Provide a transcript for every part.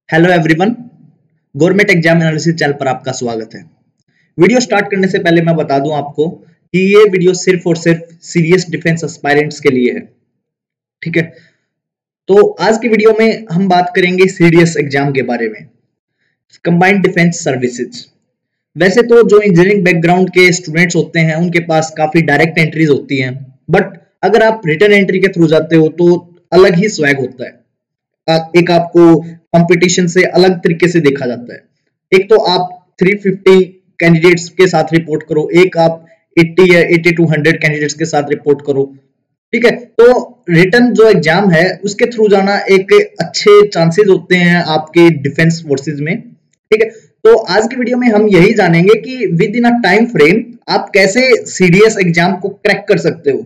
Hello everyone, government exam analysis channel पर आपका स्वागत है। वीडियो स्टार्ट करने से पहले मैं बता दूं आपको कि ये वीडियो सिर्फ और सिर्फ सीरियस डिफेंस एस्पायरेंट्स के लिए है। ठीक है, तो आज की वीडियो में हम बात करेंगे सीडीएस एग्जाम के बारे में, कंबाइंड डिफेंस सर्विसेज। वैसे तो जो इंजीनियरिंग बैकग्राउंड के स्टूडेंट्स होते हैं उनके पास काफी डायरेक्ट एंट्रीज होती हैं, बट अगर आप रिटर्न एंट्री के थ्रू जाते हो तो अलग ही स्वैग होता है। एक आपको कंपटीशन से अलग तरीके से देखा जाता है। एक तो आप 350 कैंडिडेट्स के साथ रिपोर्ट करो, एक आप 80 या 80 to 100 कैंडिडेट्स के साथ रिपोर्ट करो। ठीक है, तो रिटर्न जो एग्जाम है उसके थ्रू जाना एक अच्छे चांसेस होते हैं आपके डिफेंस फोर्सेस में। ठीक है, तो आज की वीडियो में हम यही जानेंगे कि with in a time frame आप कैसे सीडीएस एग्जाम को क्रैक कर सकते हो।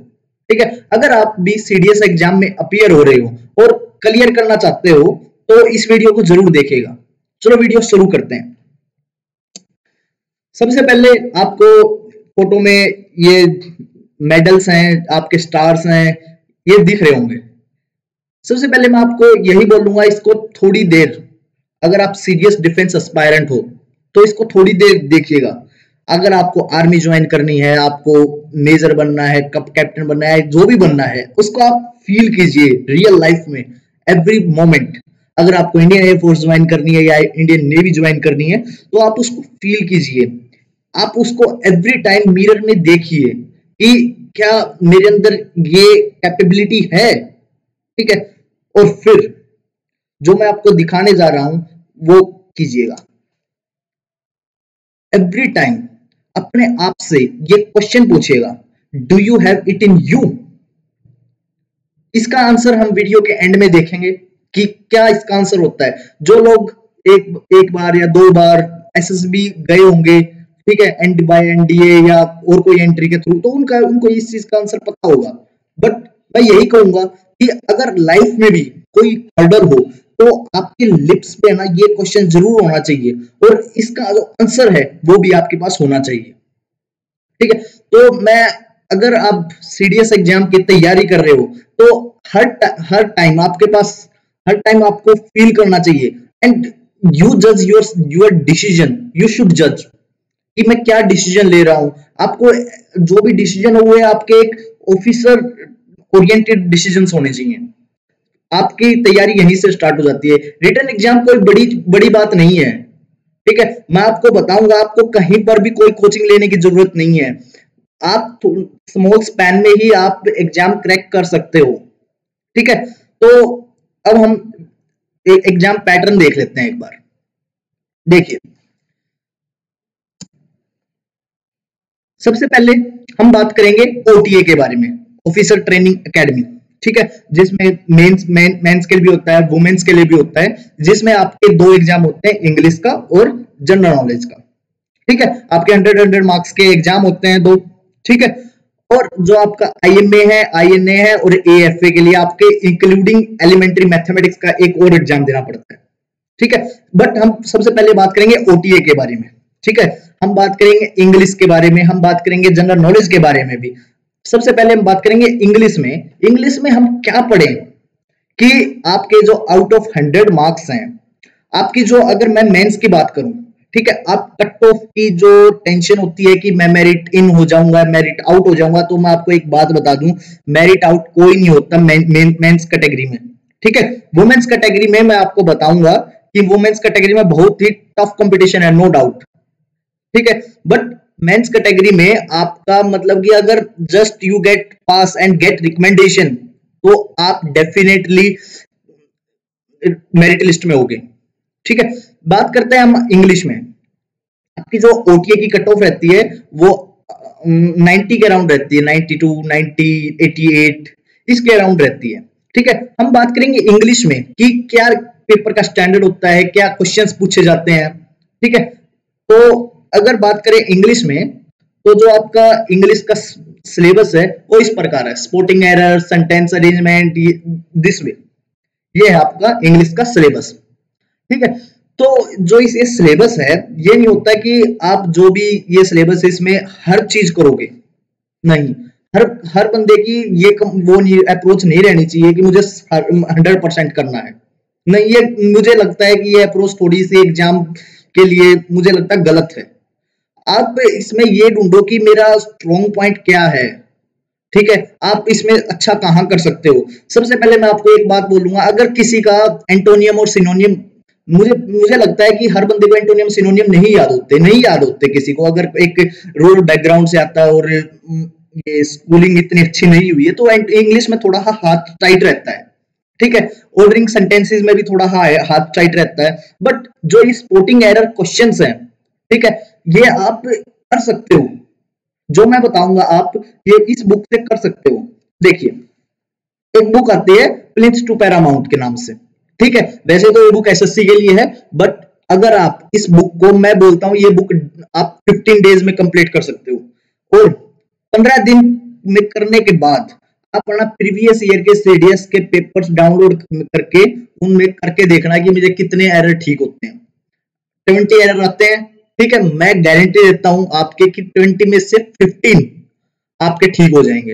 ठीक है, अगर आप भी सीडीएस एग्जाम में अपीयर हो रहे हो और क्लियर करना चाहते हो तो इस वीडियो को जरूर देखिएगा। चलो वीडियो शुरू करते हैं। सबसे पहले आपको फोटो में ये मेडल्स हैं, आपके स्टार्स हैं, ये दिख रहे होंगे। सबसे पहले मैं आपको यही बोलूंगा, इसको थोड़ी देर, अगर आप सीरियस डिफेंस एस्पायरेंट हो तो इसको थोड़ी देर देखिएगा। अगर आपको आर्मी ज्वाइन करनी है, आपको मेजर बनना है, कैप्टन बनना है, जो भी बनना है उसको आप फील कीजिए रियल लाइफ में, एवरी मोमेंट। अगर आपको इंडियन एयरफोर्स ज्वाइन करनी है या इंडियन नेवी ज्वाइन करनी है तो आप उसको फील कीजिए। आप उसको एवरी टाइम मिरर में देखिए कि क्या मेरे अंदर ये कैपेबिलिटी है। ठीक है, और फिर जो मैं आपको दिखाने जा रहा हूं वो कीजिएगा। एवरी टाइम अपने आप से ये क्वेश्चन पूछिएगा, do you have it in you. इसका आंसर हम वीडियो के एंड में देखेंगे कि क्या इसका आंसर होता है। जो लोग एक बार या दो बार एसएसबी गए होंगे, ठीक है, एंड बाय एनडीए या और कोई एंट्री के थ्रू, तो उनको इस चीज का आंसर पता होगा। बट मैं यही कहूंगा कि अगर लाइफ में भी कोई हर्डल हो तो आपके लिप्स पे ना ये क्वेश्चन जरूर होना चाहिए और इसका जो आंसर है वो भी आपके पास होना चाहिए। ठीक है, तो मैं, अगर आप सीडीएस एग्जाम की तैयारी कर रहे हो तो हर टाइम आपके पास, हर टाइम आपको फील करना चाहिए एंड यू जज योर डिसीजन। यू शुड जज कि मैं क्या डिसीजन ले रहा हूं। आपको जो भी डिसीजन हो वो आपके एक ऑफिसर ओरिएंटेड डिसीजंस होने चाहिए। आपकी तैयारी यहीं से स्टार्ट हो जाती है। रिटन एग्जाम कोई बड़ी बात नहीं है। ठीक है, मैं आपको बताऊंगा, आपको कहीं पर भी कोई कोचिंग लेने की जरूरत नहीं है। आप स्मॉल स्पैन में ही आप एग्जाम क्रैक कर सकते हो। ठीक है, तो अब हम एक एग्जाम पैटर्न देख लेते हैं एक बार। देखिए, सबसे पहले हम बात करेंगे ओटीए के बारे में, ऑफिसर ट्रेनिंग एकेडमी। ठीक है, जिसमें मेंस के लिए भी होता है, वुमेन्स के लिए भी होता है, जिसमें आपके दो एग्जाम होते हैं, इंग्लिश का और जनरल नॉलेज का। ठीक है, आपके 100 मार्क्स के एग्जाम होते हैं दो। ठीक है, और जो आपका आईएमए है, आईएनए है और एएफए के लिए आपके इंक्लूडिंग एलिमेंट्री मैथमेटिक्स का एक और एग्जाम देना पड़ता है। ठीक है, बट हम सबसे पहले बात करेंगे ओटीए के बारे में। ठीक है, हम बात करेंगे इंग्लिश के बारे में, हम बात करेंगे जनरल नॉलेज के बारे में भी। सबसे पहले हम बात करेंगे इंग्लिश में। इंग्लिश में हम क्या पढ़ें कि आपके जो आउट ऑफ 100 मार्क्स हैं, आपकी जो, अगर मैं मेंस की बात करूं, ठीक है, आप कट ऑफ की जो टेंशन होती है कि मैं मेरिट इन हो जाऊंगा, मेरिट आउट हो जाऊंगा, तो मैं आपको एक बात बता दूं, मेरिट आउट कोई नहीं होता मेंस कैटेगरी में। ठीक है, वुमेन्स कैटेगरी में मैं आपको बताऊंगा कि वुमेन्स कैटेगरी में बहुत ही टफ कंपटीशन है, नो डाउट। ठीक है, बट मेंस कैटेगरी में आपका मतलब कि अगर just you get pass and get recommendation तो आप डेफिनेटली मेरिट लिस्ट में होगे। ठीक है, बात करते हैं हम इंग्लिश में। आपकी जो ओटीए की कट ऑफ रहती है वो 90 के अराउंड रहती है, 92, 90, 88 इसके अराउंड रहती है। ठीक है, हम बात करेंगे इंग्लिश में कि क्या पेपर का स्टैंडर्ड होता है, क्या क्वेश्चंस पूछे जाते हैं। ठीक है, तो अगर बात करें इंग्लिश में तो जो आपका इंग्लिश का सिलेबस है वो इस प्रकार है, sporting error, sentence arrangement, this way, ये है आपका इंग्लिश का सिलेबस। ठीक है, तो जो ये सिलेबस है, ये नहीं होता कि आप जो भी ये सिलेबस है इसमें हर चीज करोगे, नहीं। हर बंदे की ये वो नहीं, अप्रोच नहीं रहनी चाहिए कि मुझे 100% करना है, नहीं, ये मुझे लगता है कि ये अप्रोच थोड़ी सी एग्जाम के लिए मुझे लगता है गलत है। आप इसमें ये ढूंढो कि मेरा स्ट्रॉन्ग पॉइंट क्या है, ठीक है, आप इसमें अच्छा कहाँ कर सकते हो। सबसे पहले मैं आपको एक बात बोलूंगा, अगर किसी का एंटोनियम और सिनोनियम, मुझे मुझे लगता है कि हर बंदे को एंटोनियम सिनोनियम नहीं याद होते किसी को, अगर एक रूरल बैकग्राउंड से आता है और ये स्कूलिंग इतनी अच्छी नहीं हुई है तो इंग्लिश में थोड़ा हाथ टाइट रहता है, ठीक है, ऑर्डरिंग सेंटेंसेस में भी थोड़ा हाथ टाइट रहता है। बट जो ये स्पोर्टिंग एरर क्वेश्चंस हैं, ठीक है, ये आप कर सकते हो, जो मैं बताऊंगा आप ये इस बुक से कर सकते हो। देखिए, एक बुक आती है प्लिंथ टू पैरामाउंट के नाम से, ठीक है, वैसे तो ये बुक एसएससी के लिए है, बट अगर आप इस बुक को, मैं बोलता हूं ये बुक आप 15 डेज में कंप्लीट कर सकते हो, और 15 दिन में करने के बाद आप अपना प्रीवियस ईयर के सीडीएस के पेपर्स डाउनलोड करके उनमें करके देखना कि मुझे कितने एरर ठीक होते हैं। 20 एरर आते हैं, ठीक है, मैं गारंटी देता हूं आपके कि 20 में से 15 आपके ठीक हो जाएंगे।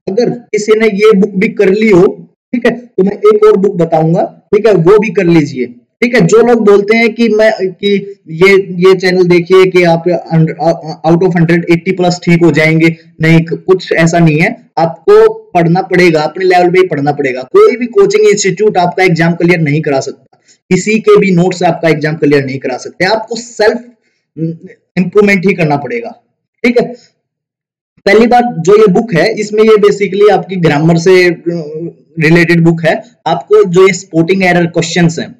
अगर किसी ने ये बुक भी कर ली हो, ठीक है, तो मैं एक और बुक बताऊंगा, ठीक है, वो भी कर लीजिए, ठीक है। जो लोग बोलते हैं कि ये चैनल देखिए कि आप आउट ऑफ 100 80 प्लस ठीक हो जाएंगे, नहीं, कुछ ऐसा नहीं है, आपको पढ़ना पड़ेगा, अपने लेवल पे ही पढ़ना पड़ेगा। कोई भी कोचिंग इंस्टीट्यूट आपका एग्जाम क्लियर नहीं करा सकता, किसी के भी नोट से आपका एग्जाम क्लियर नहीं करा सकते, आपको सेल्फ इंप्रूवमेंट ही करना पड़ेगा, ठीक है। पहली बात, जो ये बुक है इसमें ये बेसिकली आपकी ग्रामर से रिलेटेड बुक है। आपको जो ये स्पोर्टिंग एरर क्वेश्चंस हैं,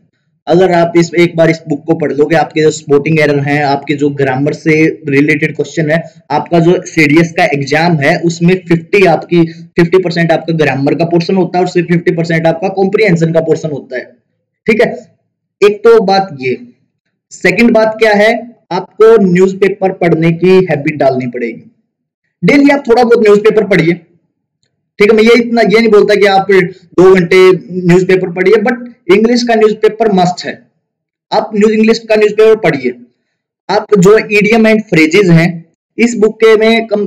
अगर आप इस एक बार इस बुक को पढ़ लोगे, आपके जो स्पोर्टिंग एरर हैं, आपके जो ग्रामर से रिलेटेड क्वेश्चन है, आपका जो सीडीएस का एग्जाम है उसमें 50% आपका ग्रामर का पोर्शन होता है और सिर्फ 50% आपका कॉम्प्रिहेंशन का पोर्शन होता है, ठीक है। एक तो बात ये, सेकंड बात क्या है, आपको न्यूज़पेपर पढ़ने की हैबिट डालनी पड़ेगी। डेली आप थोड़ा बहुत न्यूज़पेपर पढ़िए, ठीक है, मैं ये नहीं बोलता कि आप 2 घंटे न्यूज़पेपर पढ़िए, बट इंग्लिश का न्यूज़पेपर मस्ट है। आप इंग्लिश का न्यूज़पेपर पढ़िए। आप जो इडियम एंड फ्रेजेस हैं, इस बुक के में कम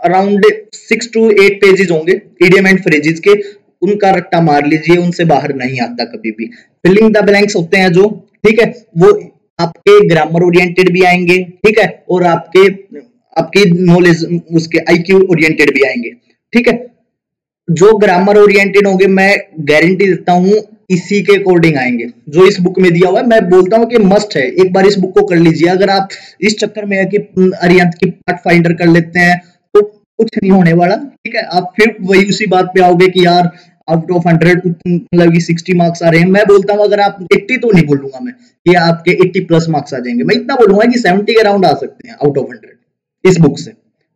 अराउंड 6 to 8 पेजेस होंगे इडियम एंड फ्रेजेस के, उनका रट्टा मार लीजिए, उनसे बाहर नहीं आता कभी भी। फिलिंग द ब्लैंक्स होते हैं जो, ठीक है, वो आपके ग्रामर ओरिएंटेड भी आएंगे, ठीक है, और आपकी नॉलेज उसके आईक्यू ओरिएंटेड भी आएंगे, ठीक है। जो ग्रामर ओरिएंटेड होंगे, मैं गारंटी देता हूं इसी के अकॉर्डिंग आएंगे जो इस बुक में दिया हुआ है। मैं बोलता हूं कि मस्ट है, एक बार इस बुक को कर लीजिए। अगर आप इस चक्कर में है कि अरिहंत की पार्ट फाइंडर कर लेते हैं तो कुछ नहीं होने वाला, ठीक है। आप फिर वही उसी बात पे आओगे कि यार आउट ऑफ 100 मतलब 60 मार्क्स आ रहे हैं। मैं बोलता हूं अगर आप 80, तो नहीं बोलूंगा मैं कि आपके 80 प्लस मार्क्स आ जाएंगे, मैं इतना बोलूंगा कि 70 के अराउंड आ सकते हैं आउट ऑफ 100 इस बुक से,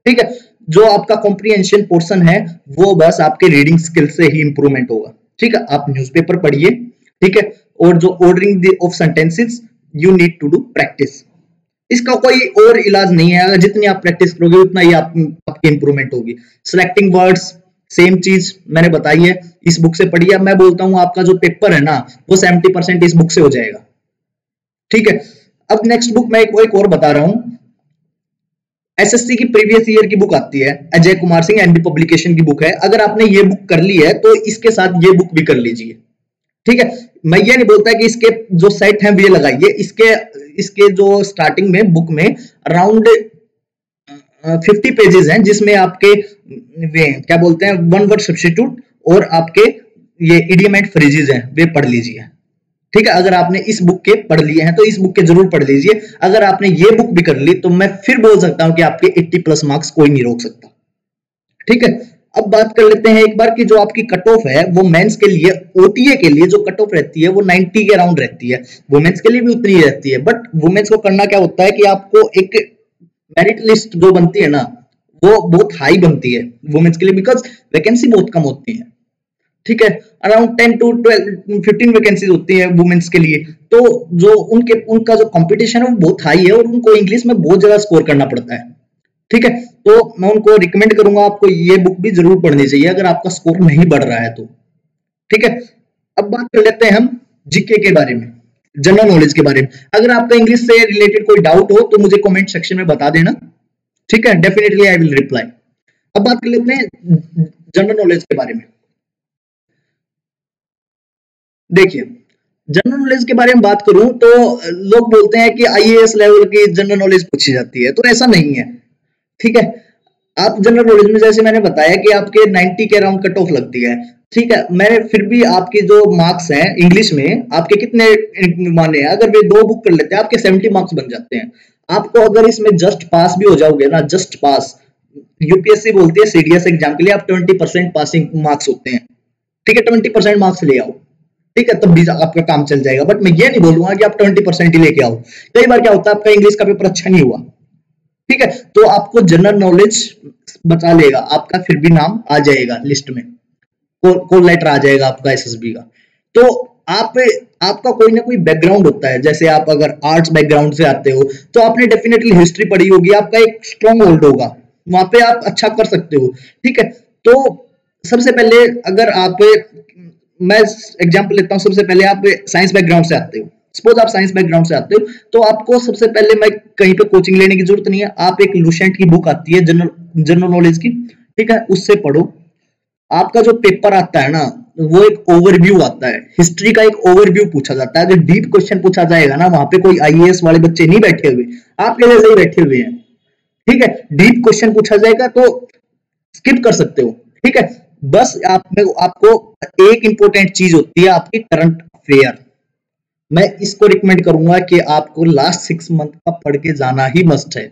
ठीक है। जो आपका कॉम्प्रिहेंशन पोर्शन है वो बस आपके रीडिंग स्किल से ही इंप्रूवमेंट होगा, ठीक है। आप न्यूज़पेपर पढ़िए, ठीक है, और जो ordering of sentences, you need to do practice. इसका कोई और इलाज नहीं है, अगर जितनी आप प्रैक्टिस करोगे उतना ही आपकी इंप्रूवमेंट होगी। सिलेक्टिंग वर्ड्स, सेम चीज मैंने बताई है, इस बुक से पढ़िए। मैं बोलता हूं आपका जो पेपर है ना, वो 70% इस बुक से हो जाएगा, ठीक है। अब नेक्स्ट बुक मैं एक और बता रहा हूं, एसएससी की प्रीवियस ईयर की बुक आती है, अजय कुमार सिंह एनडी पब्लिकेशन की बुक है। अगर आपने ये बुक कर ली है तो इसके साथ ये बुक भी कर लीजिए, ठीक है। मैं ये नहीं बोलता कि इसके जो सेट हैं ये लगाइए, इसके जो स्टार्टिंग में बुक में अराउंड 50 पेजेस हैं, जिसमें आपके वे क्या बोलते हैं, वन वर्ड सब्स्टिट्यूट और आपके ये इडियम एंड फ्रेजेस हैं, वे पढ़ लीजिए, ठीक है। अगर आपने इस बुक के पढ़ लिए हैं तो इस बुक के जरूर पढ़ लीजिए। अगर आपने ये बुक भी कर ली तो मैं फिर बोल सकता हूं कि आपके 80 प्लस मार्क्स कोई नहीं रोक सकता, ठीक है। अब बात कर लेते हैं एक बार की जो आपकी कट ऑफ है, वो मेंस के लिए, ओटीए के लिए जो कट ऑफ रहती है वो 90 के अराउंड रहती है। वुमेन्स के लिए भी उतनी ही रहती है, बट वुमेन्स को करना क्या होता है कि आपको एक मेरिट लिस्ट जो बनती है ना, वो बहुत हाई बनती है वुमेन्स के लिए, बिकॉज वैकेंसी बहुत कम होती है, ठीक है। अराउंड 10 to 12 15 वैकेंसीज होती है वुमेन्स के लिए। तो जो उनका जो कंपटीशन है वो बहुत हाई है और उनको इंग्लिश में बहुत ज्यादा स्कोर करना पड़ता है, ठीक है। तो मैं उनको रिकमेंड करूंगा आपको ये बुक भी जरूर पढ़नी चाहिए अगर आपका स्कोर नहीं बढ़ रहा है तो, ठीक है। अब बात कर लेते हैं हम जीके के बारे में, जनरल नॉलेज के बारे में। अगर आपका इंग्लिश से रिलेटेड कोई डाउट हो तो मुझे कमेंट सेक्शन में बता देना, ठीक है, डेफिनेटली आई विल रिप्लाई। अब बात कर लेते हैं जनरल नॉलेज के बारे में। देखिए, जनरल नॉलेज के बारे में बात करूं तो लोग बोलते हैं कि आईएएस लेवल की जनरल नॉलेज पूछी जाती है, तो ऐसा नहीं है। ठीक है, आप जनरल नॉलेज में जैसे मैंने बताया कि आपके 90 के अराउंड कट ऑफ लगती है। ठीक है, मैंने फिर भी आपके जो मार्क्स हैं इंग्लिश में आपके कितने माने हैं, अगर वे 2 बुक कर लेते हैं आपके 70 मार्क्स बन जाते हैं। आपको अगर इसमें जस्ट पास भी हो जाओगे ना, जस्ट पास, यूपीएससी बोलती है सीडीएस एग्जाम के लिए आप 20% पासिंग मार्क्स होते हैं। ठीक है, 20% मार्क्स ले आओ, ठीक है, तब भी आपका काम चल जाएगा। बट मैं ये नहीं बोलूंगा कि आप 20% ही लेके आओ। कई बार क्या होता है आपका इंग्लिश का पेपर अच्छा नहीं हुआ, ठीक है, तो आपको जनरल नॉलेज बचा लेगा, आपका फिर भी नाम आ जाएगा लिस्ट में, कॉल लेटर आ जाएगा आपका एसएसबी का। तो आप आपका कोई ना कोई बैकग्राउंड होता है, जैसे आप अगर आर्ट्स बैकग्राउंड से आते हो तो आपने डेफिनेटली हिस्ट्री पढ़ी होगी, आपका एक स्ट्रॉन्ग होल्ड होगा, वहां पे आप अच्छा कर सकते हो। ठीक है, तो सबसे पहले अगर आप, मैं एग्जांपल लेता हूँ, सबसे पहले आप साइंस बैकग्राउंड से आते हो, सपोज आप साइंस बैकग्राउंड से आते हो, तो आपको सबसे पहले, मैं कहीं पे कोचिंग लेने की जरूरत नहीं है, आप एक लुसेंट की बुक आती है जनरल नॉलेज की, ठीक है, उससे पढ़ो। आपका जो पेपर आता है ना, वो एक ओवरव्यू आता है, हिस्ट्री का एक ओवरव्यू पूछा जाता है। अगर डीप क्वेश्चन पूछा जाएगा ना, वहां पे कोई आईएएस वाले बच्चे नहीं बैठे हुए, आपके जैसे ही बैठे हुए हैं। ठीक है, डीप क्वेश्चन पूछा जाएगा तो स्किप कर सकते हो। ठीक है, बस आपको एक इंपॉर्टेंट चीज होती है आपकी करंट अफेयर, मैं इसको रिकमेंड करूंगा कि आपको लास्ट 6 मंथ का पढ़ के जाना ही मस्ट है।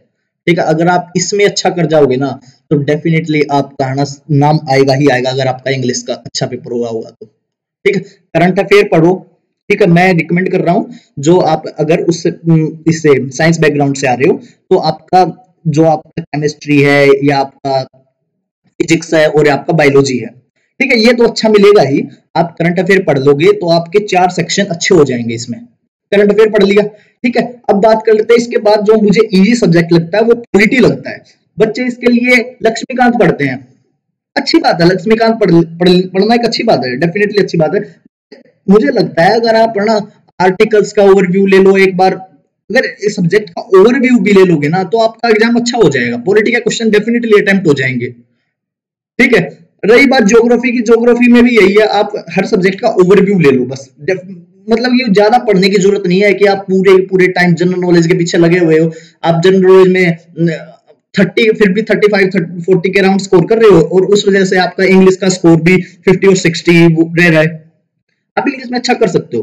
ठीक है, अगर आप इसमें अच्छा कर जाओगे ना, तो डेफिनेटली आपका नाम आएगा ही आएगा, अगर आपका इंग्लिश का अच्छा पेपर हुआ होगा तो। ठीक है, करंट अफेयर पढ़ो। ठीक है, मैं रिकमेंड कर रहा हूँ, जो आप अगर इससे साइंस बैकग्राउंड से आ रहे हो, तो आपका जो आपका केमिस्ट्री है या आपका फिजिक्स है और आपका बायोलॉजी है, ठीक है, ये तो अच्छा मिलेगा ही। आप करंट अफेयर पढ़ लोगे तो आपके 4 सेक्शन अच्छे हो जाएंगे इसमें। करंट अफेयर पढ़ लिया, ठीक है, अब बात कर लेते हैं इसके बाद जो मुझे इजी सब्जेक्ट लगता है वो पॉलिटी लगता है। बच्चे इसके लिए लक्ष्मीकांत पढ़ते हैं, अच्छी बात है, लक्ष्मीकांत पढ़ना एक अच्छी बात है, डेफिनेटली अच्छी बात है। मुझे लगता है अगर आप ना आर्टिकल्स का ओवरव्यू ले लो एक बार, अगर इस सब्जेक्ट का ओवरव्यू भी ले लोगे ना, तो आपका एग्जाम अच्छा हो जाएगा, पॉलिटी के क्वेश्चन डेफिनेटली अटेम्प्ट हो जाएंगे। ठीक है, रही बात ज्योग्राफी की, ज्योग्राफी में भी यही है, आप हर सब्जेक्ट का ओवरव्यू ले लो बस। मतलब ये ज्यादा पढ़ने की जरूरत नहीं है कि आप पूरे पूरे टाइम जनरल नॉलेज के पीछे लगे हुए हो। आप जनरल नॉलेज में 30, फिर भी 35 40 के अराउंड स्कोर कर रहे हो, और उस वजह से आपका इंग्लिश का स्कोर भी 50 और 60 रह रहा है, आप इंग्लिश में अच्छा कर सकते हो।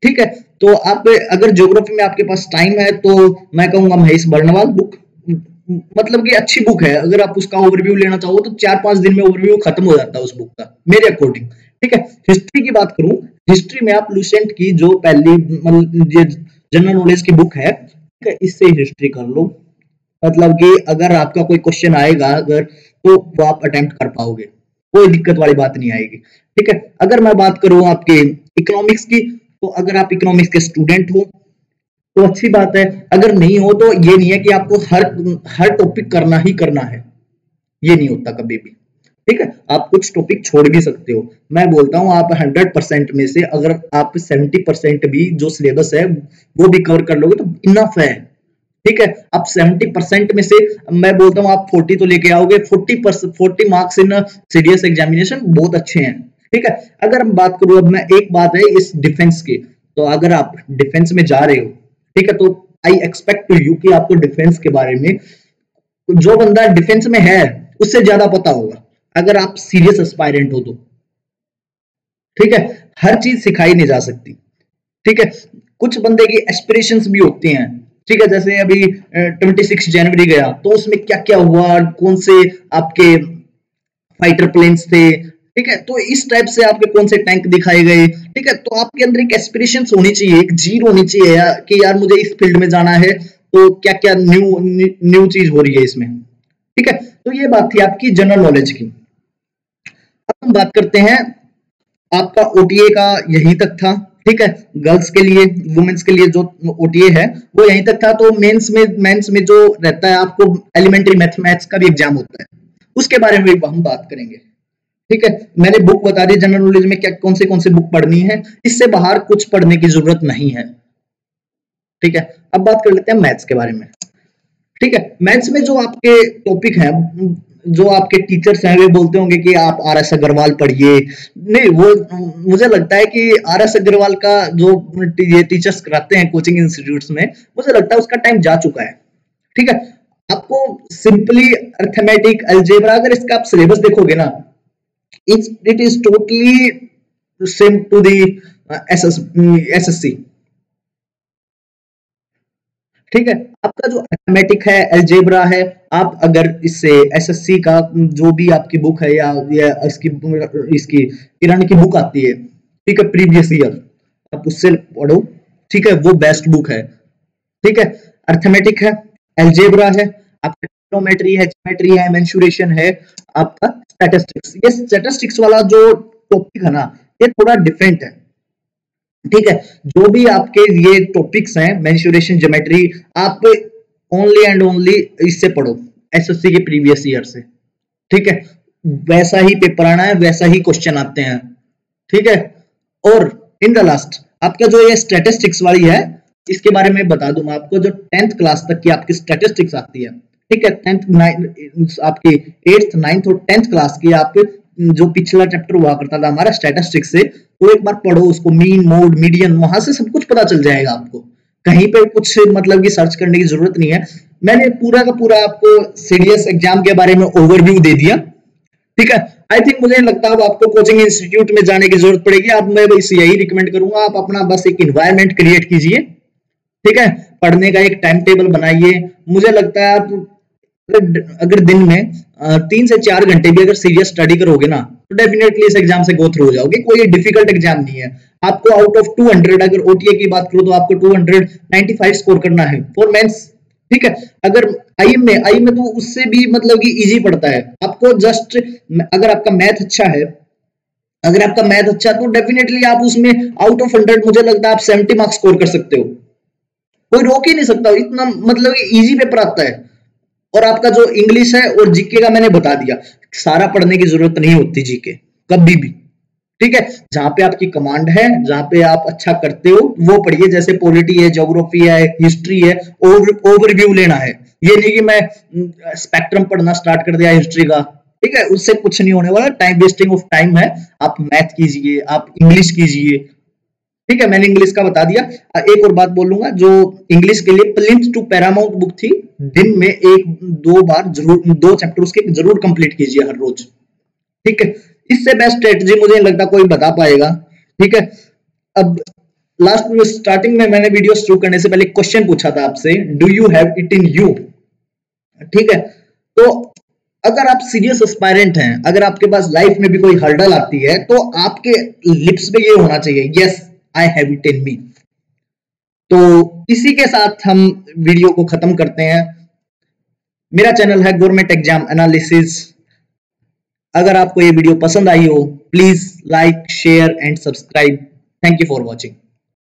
ठीक है, तो आप अगर ज्योग्राफी में आपके पास टाइम है तो मैं कहूंगा महेश बर्णवाल बुक, मतलब कि अच्छी बुक है। अगर आप उसका ओवरव्यू लेना चाहो तो 4-5 दिन में ओवरव्यू खत्म हो जाता है उस बुक का, मेरे अकॉर्डिंग। ठीक है, हिस्ट्री की बात करूं, हिस्ट्री में आप लुसेंट की जो पहली जनरल नॉलेज की बुक है, ठीक है, इससे हिस्ट्री कर लो। मतलब कि अगर आपका कोई क्वेश्चन आएगा अगर, तो वो आप अटेम्प्ट कर पाओगे, कोई दिक्कत वाली बात नहीं आएगी। ठीक है, अगर मैं बात करूं आपके इकोनॉमिक्स की, तो अगर आप इकोनॉमिक्स के स्टूडेंट हो तो अच्छी बात है, अगर नहीं हो तो ये नहीं है कि आपको हर हर टॉपिक करना ही करना है, ये नहीं होता कभी भी। ठीक है, आप कुछ टॉपिक छोड़ भी सकते हो। मैं बोलता हूँ आप 100% में से अगर आप 70% भी जो सिलेबस है वो भी कवर कर लोगे तो इनफ है। ठीक है, आप 70% में से, मैं बोलता हूँ आप 40 तो लेके आओगे, 40 मार्क्स इन सीडीएस एग्जामिनेशन बहुत अच्छे हैं। ठीक है, अगर हम बात करूँ, अब मैं एक बात है इस डिफेंस की, तो अगर आप डिफेंस में जा रहे हो, ठीक है, तो आई एक्सपेक्ट टू यू कि आपको डिफेंस के बारे में, जो बंदा डिफेंस में है उससे ज्यादा पता होगा, अगर आप सीरियस एस्पायरेंट हो तो। ठीक है, हर चीज सिखाई नहीं जा सकती। ठीक है, कुछ बंदे की एस्पिरेशंस भी होती हैं। ठीक है, जैसे अभी 26 जनवरी गया तो उसमें क्या क्या हुआ, कौन से आपके फाइटर प्लेन्स थे, ठीक है, तो इस टाइप से आपके कौन से टैंक दिखाए गए। ठीक है, तो आपके अंदर एक एस्पिरेशन होनी चाहिए, एक जीर होनी चाहिए यार, कि यार मुझे इस फील्ड में जाना है, तो क्या क्या न्यू चीज हो रही है इसमें। ठीक है, तो ये बात थी आपकी जनरल नॉलेज की। अब हम बात करते हैं, आपका ओटीए का यहीं तक था। ठीक है, गर्ल्स के लिए, वुमेन्स के लिए जो ओटीए है वो यहीं तक था। तो मेंस में जो रहता है, आपको एलिमेंट्री मैथमेटिक्स का भी एग्जाम होता है, उसके बारे में भी हम बात करेंगे। ठीक है, मैंने बुक बता दी जनरल नॉलेज में क्या कौन से बुक पढ़नी है, इससे बाहर कुछ पढ़ने की जरूरत नहीं है। ठीक है, अब बात कर लेते हैं मैथ्स के बारे में। ठीक है, मैथ्स में जो आपके टॉपिक हैं, जो आपके टीचर्स हैं वे बोलते होंगे कि आप आर.एस. अग्रवाल पढ़िए। नहीं, वो मुझे लगता है कि आर.एस. अग्रवाल का जो ये टीचर्स कराते हैं कोचिंग इंस्टीट्यूट्स में, मुझे लगता है उसका टाइम जा चुका है। ठीक है, आपको सिंपली अर्थमेटिक, अलजेब्रा, अगर इसका आप सिलेबस देखोगे ना, it is totally same to the SSC. ठीक है, आपका जो अर्थमेटिक है, अलजेब्रा है, आप अगर इससे एसएससी का जो भी आपकी बुक है या इसकी इसकी किरण की बुक आती है, ठीक है, प्रीवियस ईयर, आप उससे पढ़ो। ठीक है, वो बेस्ट बुक है। ठीक है, अर्थमेटिक है, अलजेब्रा है, आपका ट्रिग्नोमेट्री है, ज्योमेट्री है, मेंसुरेशन है, आपका स्टैटिस्टिक्स। ये स्टैटिस्टिक्स वाला जो टॉपिक है ना, ये थोड़ा डिफरेंट है। ठीक है, जो भी आपके ये टॉपिक्स हैं, मेंसुरेशन, ज्योमेट्री, आप ओनली एंड ओनली इससे पढ़ो, एसएससी के प्रीवियस ईयर से। ठीक है, वैसा ही पेपर आना है, वैसा ही क्वेश्चन आते हैं। ठीक है, और इन द लास्ट आपका जो ये स्टैटिस्टिक्स वाली है, इसके बारे में बता दूं मैं आपको, जो 10th क्लास तक की आपकी स्टैटिस्टिक्स आती है। ठीक है, 10th आपकी 8th 9th और 10th क्लास की आप जो पिछला चैप्टर हुआ करता था हमारा स्टैटिस्टिक्स से, तो एक बार पढ़ो उसको, मीन, मोड, मीडियन, वहां से सब कुछ पता चल जाएगा आपको। कहीं पे कुछ मतलब की सर्च करने की जरूरत नहीं है। मैंने पूरा का पूरा आपको सीडीएस एग्जाम के बारे में ओवरव्यू दे दिया। ठीक है, आई थिंक मुझे लगता है आपको कोचिंग इंस्टीट्यूट में जाने की जरूरत पड़ेगी। आप, मैं बस यही रिकमेंड करूंगा, आप अपना बस एक इन्वायरमेंट क्रिएट कीजिए। ठीक है, पढ़ने का एक टाइम टेबल बनाइए। मुझे लगता है आप अगर दिन में 3 से 4 घंटे भी अगर सीरियस स्टडी करोगे ना, तो डेफिनेटली इस एग्जाम से गो थ्रू हो जाओगे। कोई डिफिकल्ट एग्जाम नहीं है। आपको आउट ऑफ 200, अगर ओटीए की बात करो तो आपको 295 स्कोर करना है फॉर मेंस। ठीक है, अगर आईएम में तो उससे भी मतलब कि इजी पड़ता है आपको। जस्ट अगर आपका मैथ अच्छा है, तो डेफिनेटली आप उसमें आउट ऑफ 100 मुझे लगता है आप 70 मार्क्स स्कोर कर सकते हो। कोई रोक ही नहीं सकता, इतना मतलब इजी पेपर आता है। और आपका जो इंग्लिश है और जीके का मैंने बता दिया, सारा पढ़ने की जरूरत नहीं होती जीके कभी भी। ठीक है, जहां पे आपकी कमांड है, जहां पे आप अच्छा करते हो वो पढ़िए, जैसे पॉलिटी है, ज्योग्राफी है, हिस्ट्री है, ओवरव्यू लेना है। ये नहीं कि मैं स्पेक्ट्रम पढ़ना स्टार्ट कर दिया हिस्ट्री का। ठीक है, उससे कुछ नहीं होने वाला, टाइम वेस्टिंग ऑफ टाइम है। आप मैथ कीजिए, आप इंग्लिश कीजिए। ठीक है, मैंने इंग्लिश का बता दिया। एक और बात बोलूंगा, जो इंग्लिश के लिए प्लिंथ टू पैरामाउंट बुक थी, दिन में 1-2 बार जरूर 2 चैप्टर उसके जरूर कंप्लीट कीजिए हर रोज। ठीक है, इससे बेस्ट स्ट्रेटजी मुझे नहीं लगता कोई बता पाएगा। ठीक है, अब लास्ट में स्टार्टिंग में मैंने वीडियो शुरू करने से पहले क्वेश्चन पूछा था आपसे, do you have it in you. ठीक है, तो अगर आप सीरियस एस्पायरेंट हैं, अगर आपके पास लाइफ में भी कोई हर्डल आती है, तो आपके लिप्स पे ये होना चाहिए, yes I have it in me. तो इसी के साथ हम वीडियो को खत्म करते हैं। मेरा चैनल है गवर्नमेंट एग्जाम एनालिसिस। अगर आपको ये वीडियो पसंद आई हो, please like, share and subscribe. Thank you for watching.